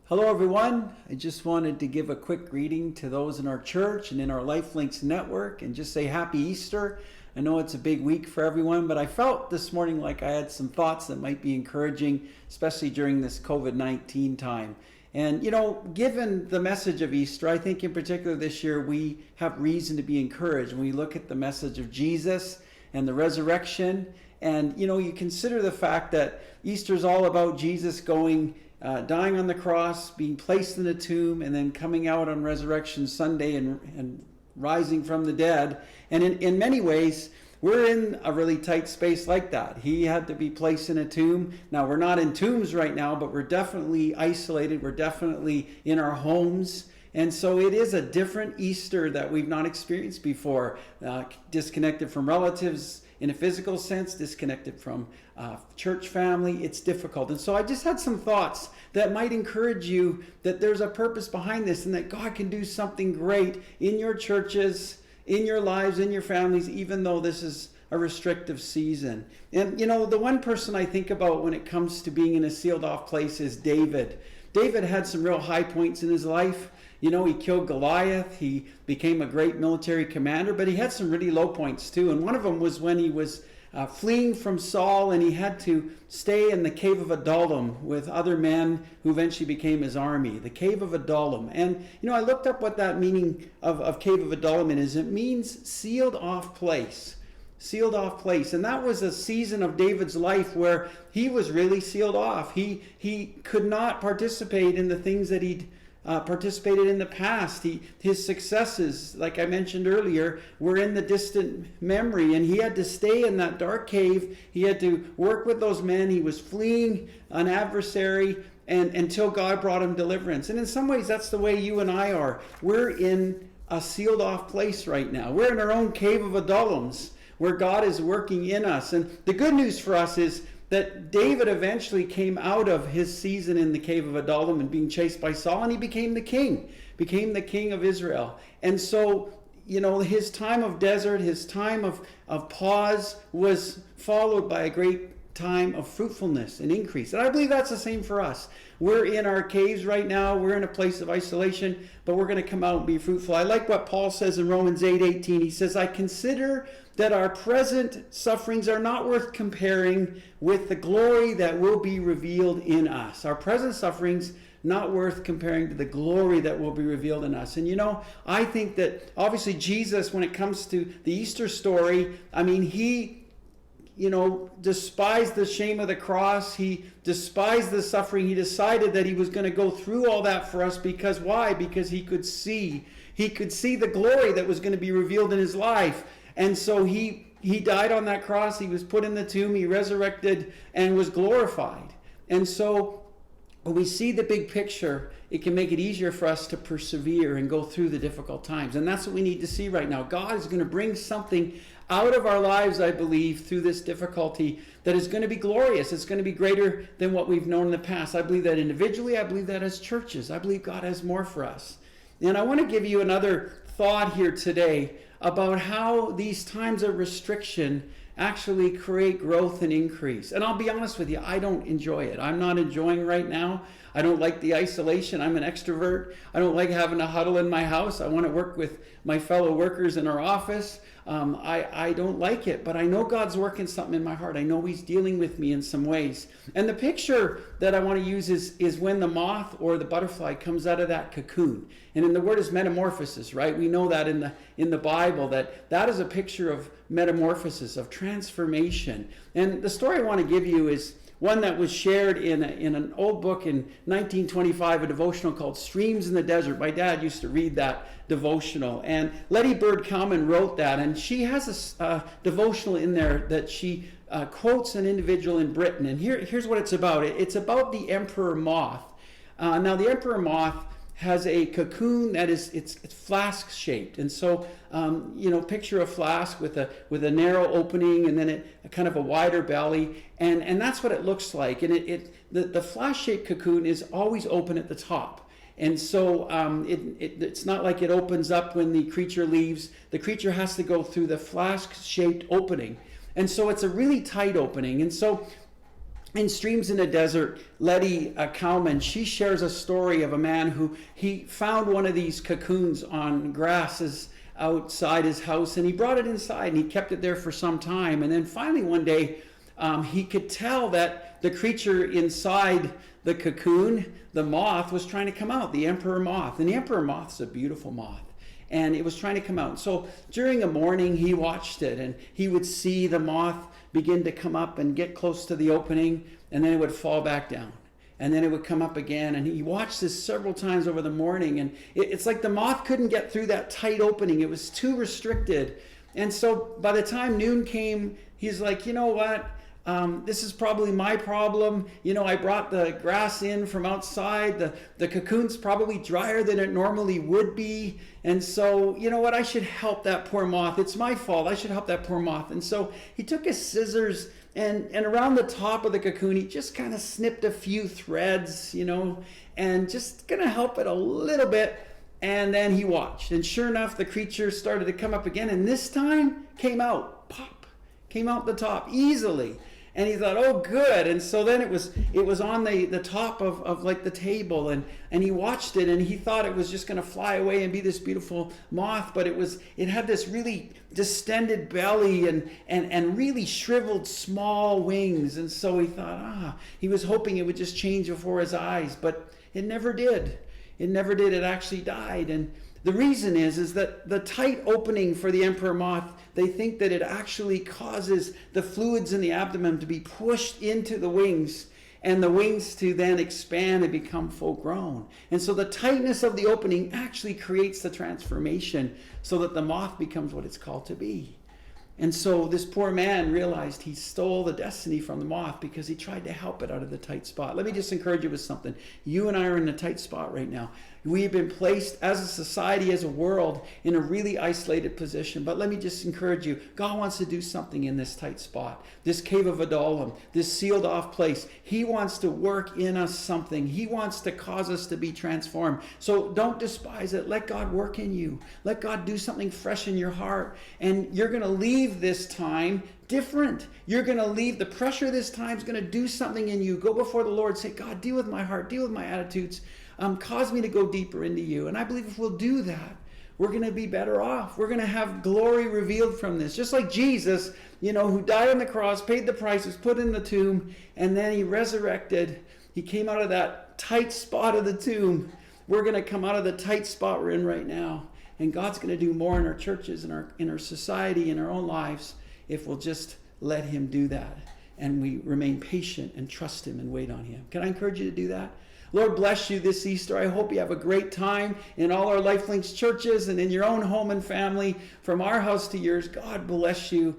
Hello everyone, I just wanted to give a quick greeting to those in our church and in our LifeLinks network and just say Happy Easter. I know it's a big week for everyone, but I felt this morning like I had some thoughts that might be encouraging, especially during this COVID-19 time. And given the message of Easter, I think in particular this year we have reason to be encouraged when we look at the message of Jesus and the resurrection. And you consider the fact that Easter is all about Jesus dying on the cross, being placed in the tomb, and then coming out on Resurrection Sunday and rising from the dead. And in many ways, we're in a really tight space like that. He had to be placed in a tomb. Now, we're not in tombs right now, but we're definitely isolated. We're definitely in our homes. And so it is a different Easter that we've not experienced before. Disconnected from relatives in a physical sense, disconnected from church family. It's difficult. And so I just had some thoughts that might encourage you that there's a purpose behind this and that God can do something great in your churches, in your lives, in your families, even though this is a restrictive season. And the one person I think about when it comes to being in a sealed off place is David. David had some real high points in his life. He killed Goliath. He became a great military commander, but he had some really low points too. And one of them was when he was fleeing from Saul and he had to stay in the cave of Adullam with other men who eventually became his army, the cave of Adullam. And, I looked up what that meaning of cave of Adullam is. It means sealed off place. Sealed off place. And that was a season of David's life where he was really sealed off. He could not participate in the things that he'd participated in the past. His successes, like I mentioned earlier, were in the distant memory, and he had to stay in that dark cave. He had to work with those men. He was fleeing an adversary and until God brought him deliverance. And in some ways, that's the way you and I are. We're in a sealed off place right now. We're in our own cave of Adullams where God is working in us. And the good news for us is that David eventually came out of his season in the cave of Adullam and being chased by Saul, and he became the king of Israel. And so, his time of desert, his time of pause was followed by a great time of fruitfulness and increase. And I believe that's the same for us. We're in our caves right now. We're in a place of isolation, but we're going to come out and be fruitful. I like what Paul says in Romans 8:18. He says, I consider that our present sufferings are not worth comparing with the glory that will be revealed in us. Our present sufferings not worth comparing to the glory that will be revealed in us. And I think that obviously Jesus, when it comes to the Easter story, he despised the shame of the cross. He despised the suffering. He decided that he was going to go through all that for us because why? Because he could see the glory that was going to be revealed in his life. And so he died on that cross. He was put in the tomb. He resurrected and was glorified. And so when we see the big picture, it can make it easier for us to persevere and go through the difficult times. And that's what we need to see right now. God is going to bring something out of our lives, I believe, through this difficulty that is going to be glorious. It's going to be greater than what we've known in the past. I believe that individually. I believe that as churches. I believe God has more for us. And I want to give you another thought here today about how these times of restriction actually create growth and increase. And I'll be honest with you, I don't enjoy it. I'm not enjoying right now. I don't like the isolation. I'm an extrovert. I don't like having a huddle in my house. I want to work with my fellow workers in our office. I don't like it, but I know God's working something in my heart. I know He's dealing with me in some ways. And the picture that I want to use is when the moth or the butterfly comes out of that cocoon. And in the word is metamorphosis, right? We know that in the Bible that is a picture of metamorphosis, of transformation. And the story I want to give you is one that was shared in an old book in 1925, a devotional called Streams in the Desert. My dad used to read that devotional. And Letty Bird Kalman wrote that. And she has a devotional in there that she quotes an individual in Britain. And here's what it's about. It's about the emperor moth. Now, the emperor moth has a cocoon that it's flask shaped, and so picture a flask with a narrow opening and then a kind of a wider belly, and that's what it looks like. And the flask shaped cocoon is always open at the top, and so it's not like it opens up when the creature leaves. The creature has to go through the flask shaped opening, and so it's a really tight opening. And so in Streams in the Desert, Letty Cowman, she shares a story of a man who he found one of these cocoons on grasses outside his house, and he brought it inside and he kept it there for some time. And then finally one day he could tell that the creature inside the cocoon, the moth, was trying to come out, the emperor moth. And the emperor moth is a beautiful moth. And it was trying to come out. So during a morning, he watched it, and he would see the moth begin to come up and get close to the opening, and then it would fall back down. And then it would come up again. And he watched this several times over the morning. And it's like the moth couldn't get through that tight opening. It was too restricted. And so by the time noon came, he's like, you know what? This is probably my problem. You know, I brought the grass in from outside. The cocoon's probably drier than it normally would be. And so, you know what? I should help that poor moth. It's my fault. I should help that poor moth. And so he took his scissors and around the top of the cocoon, he just kind of snipped a few threads, you know, and just gonna help it a little bit. And then he watched. And sure enough, the creature started to come up again. And this time came out, pop, came out the top easily. And he thought, oh, good. And so then it was on the top of like the table, and he watched it, and he thought it was just going to fly away and be this beautiful moth, but it had this really distended belly and really shriveled small wings. And so he thought, he was hoping it would just change before his eyes, but it never did. It never did. It actually died. And the reason is that the tight opening for the emperor moth, they think that it actually causes the fluids in the abdomen to be pushed into the wings, and the wings to then expand and become full grown. And so the tightness of the opening actually creates the transformation so that the moth becomes what it's called to be. And so this poor man realized he stole the destiny from the moth because he tried to help it out of the tight spot. Let me just encourage you with something. You and I are in a tight spot right now. We have been placed as a society, as a world, in a really isolated position. But let me just encourage you. God wants to do something in this tight spot, this cave of Adullam, this sealed off place. He wants to work in us something. He wants to cause us to be transformed. So don't despise it. Let God work in you. Let God do something fresh in your heart. And you're going to leave this time different. You're going to leave. The pressure this time is going to do something in you. Go before the Lord. Say, God, deal with my heart. Deal with my attitudes. Cause me to go deeper into you. And I believe if we'll do that, we're going to be better off. We're going to have glory revealed from this. Just like Jesus, who died on the cross, paid the price, was put in the tomb, and then he resurrected. He came out of that tight spot of the tomb. We're going to come out of the tight spot we're in right now. And God's going to do more in our churches, in our society, in our own lives, if we'll just let him do that. And we remain patient and trust him and wait on him. Can I encourage you to do that? Lord bless you this Easter. I hope you have a great time in all our LifeLinks churches and in your own home and family. From our house to yours, God bless you.